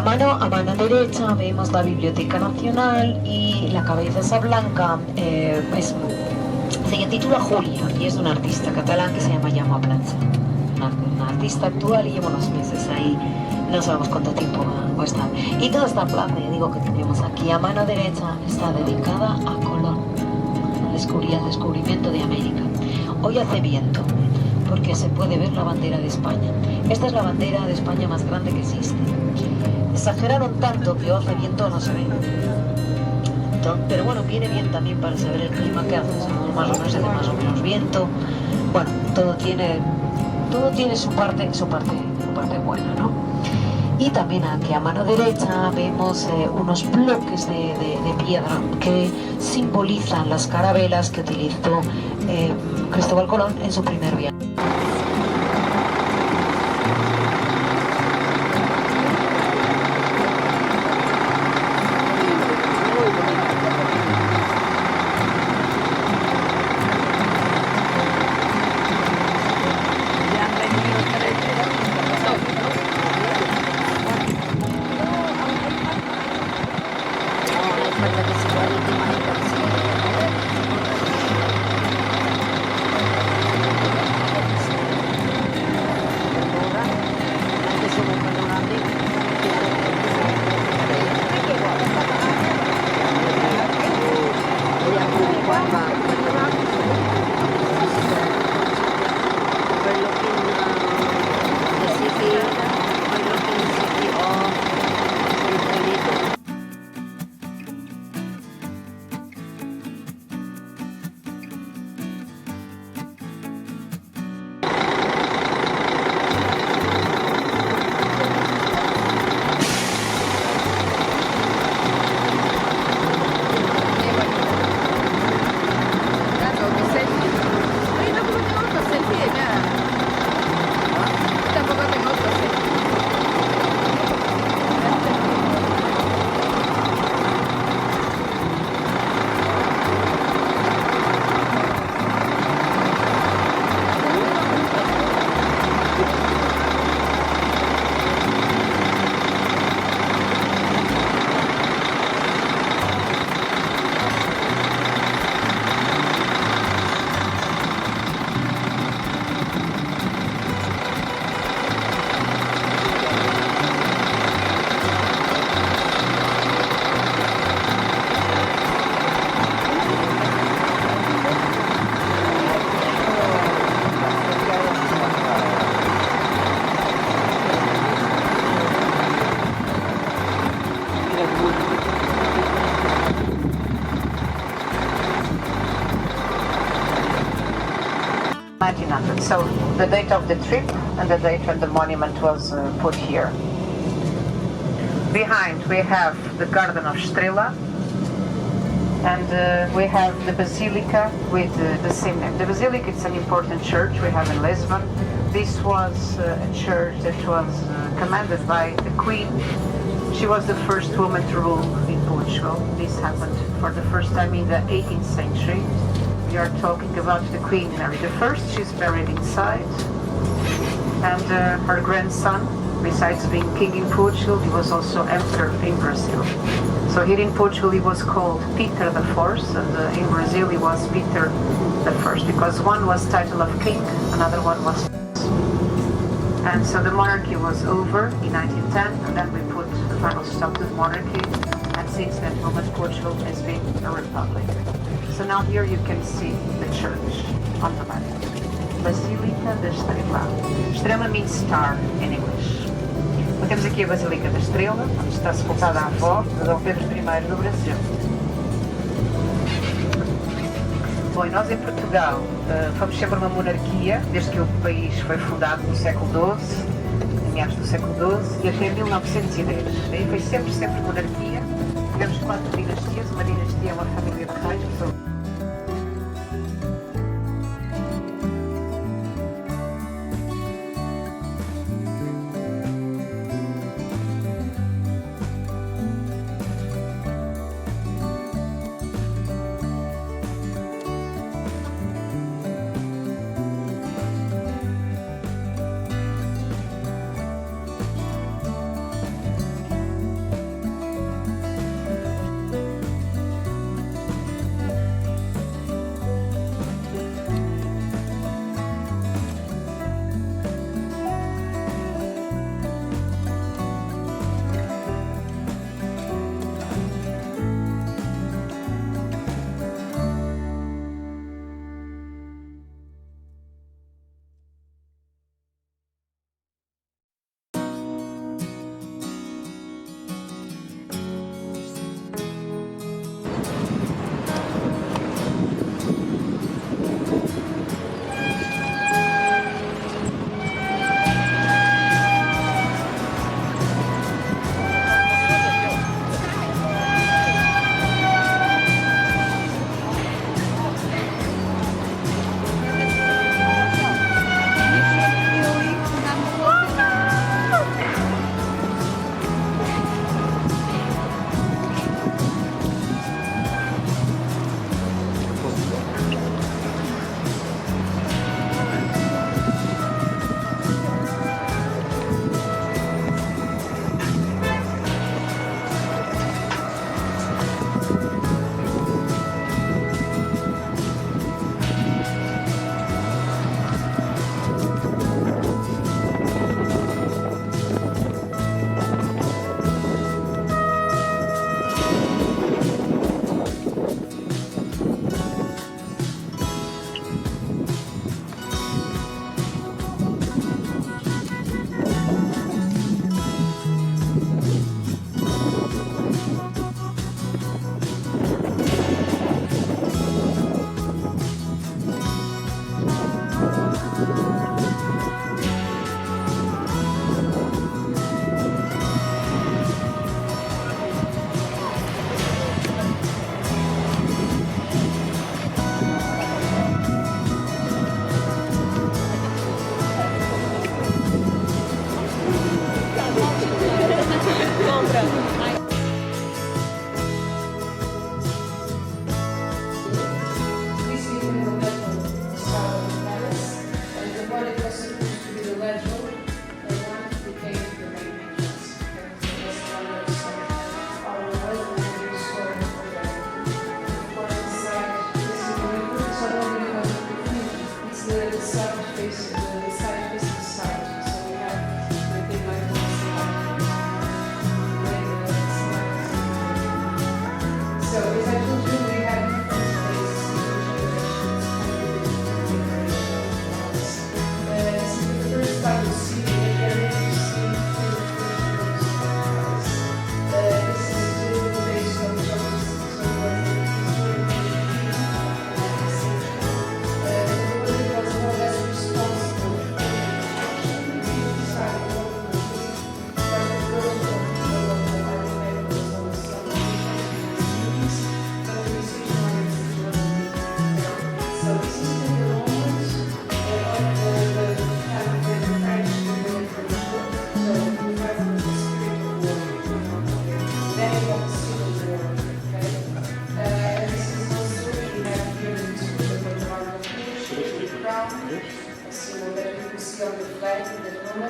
A mano derecha vemos la Biblioteca Nacional y la cabeza esa blanca se titula Julia y es de un artista catalán que se llama Jaume Platja. Una artista actual y lleva unos meses ahí, no sabemos cuánto tiempo va a estar. Y toda esta plaza, digo, que tenemos aquí a mano derecha está dedicada a Colón, al descubrimiento de América. Hoy hace viento, porque se puede ver la bandera de España. Esta es la bandera de España más grande que existe. Exageraron tanto que hoy hace viento no se ve. Pero bueno, viene bien también para saber el clima que hace, más o menos hace más o menos viento. Bueno, todo tiene su parte buena, ¿no? Y también aquí a mano derecha vemos unos bloques de piedra que simbolizan las carabelas que utilizó Cristóbal Colón en su primer viaje. So the date of the trip and the date when the monument was put here. Behind we have the Garden of Estrela, and we have the Basilica with the same name. The Basilica is an important church we have in Lisbon. This was a church that was commanded by the Queen. She was the first woman to rule in Portugal. This happened for the first time in the 18th century. We are talking about the Queen Mary I. She's buried inside, and her grandson, besides being king in Portugal, he was also emperor in Brazil. So here in Portugal he was called Peter the Fourth, and in Brazil he was Peter the First, because one was title of king, another one was. And so the monarchy was over in 1910, and then we put the final stop to the monarchy, and since that moment Portugal has been a republic. So now here you can see the church on the left. Basílica da Estrela. Estrela means star in English. Então, temos aqui a Basílica da Estrela, onde está sepultada a avó de Dom Pedro I do Brasil. Bom, e nós em Portugal fomos sempre uma monarquia, desde que o país foi fundado no século XII, em meados do século XII, e até 1910. Daí foi sempre monarquia. Tivemos 4 dinastias, uma dinastia é uma família de reis,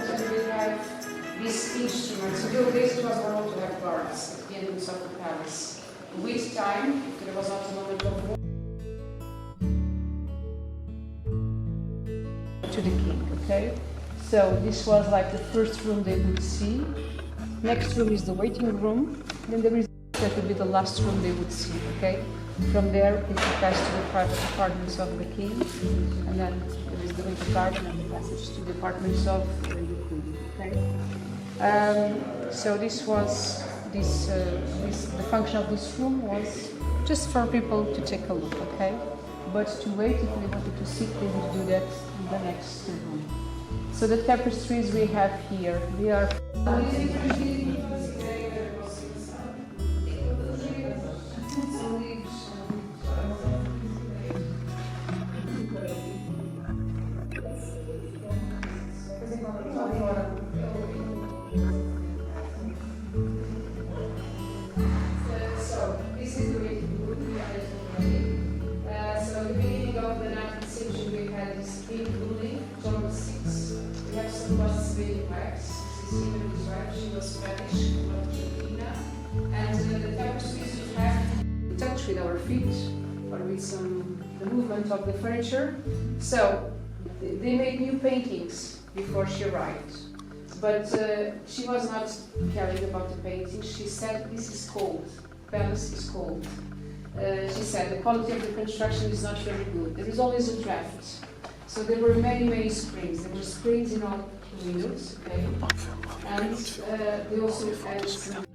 and we have these instruments. So during this, it was normal to have guards at the entrance of the palace. With time, there was not a moment of war to the king, okay? So this was like the first room they would see. Next room is the waiting room. Then there is that would be the last room they would see, okay? From there, it would pass to the private apartments of the king, and then there is the winter garden and the passage to the apartments of the queen, okay? So this was the function of this room was just for people to take a look, okay? But to wait, if they wanted to sit, they would do that in the next room. So the tapestries we have here, they are. So this is the waiting room we had it already. So at the beginning of the 19th century we had this big building, John VI. We have some busts made wax. This is even his wife, she was Spanish, from Argentina. And the tapestries we have touch with our feet or with the movement of the furniture. So they made new paintings before she arrived. But she was not caring about the paintings. She said, this is cold. Palace is cold. She said, the quality of the construction is not very good. There is always a draft. So there were many, many screens. There were screens in all windows, okay? And they also had some...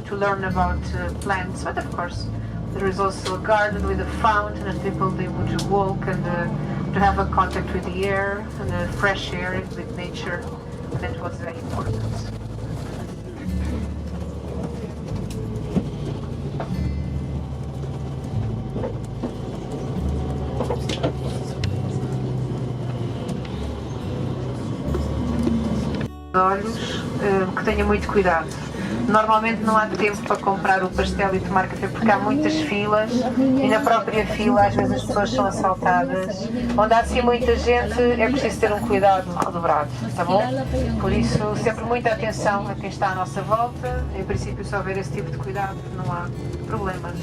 To learn about plants, but of course there is also a garden with a fountain, and people they would walk and to have a contact with the air and the fresh air with nature. That was very important. Olhos, que tenha muito cuidado. Normalmente não há tempo para comprar o pastel e tomar café porque há muitas filas e na própria fila às vezes as pessoas são assaltadas. Onde há assim muita gente é preciso ter um cuidado dobrado, tá bom? Por isso sempre muita atenção a quem está à nossa volta. Em princípio se houver esse tipo de cuidado não há problemas.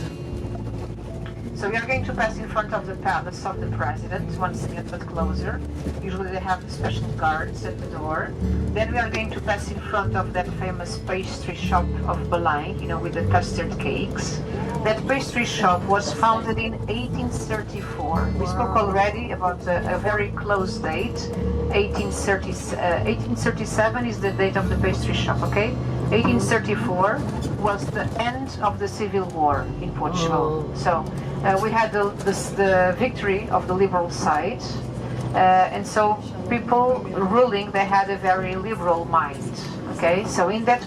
So we are going to pass in front of the palace of the president, once again but closer. Usually they have special guards at the door. Then we are going to pass in front of that famous pastry shop of Belém, you know, with the custard cakes. That pastry shop was founded in 1834. We spoke already about a very close date. 1837 is the date of the pastry shop, okay? 1834 was the end of the civil war in Portugal. So we had the victory of the liberal side, and so people ruling, they had a very liberal mind. Okay, so in that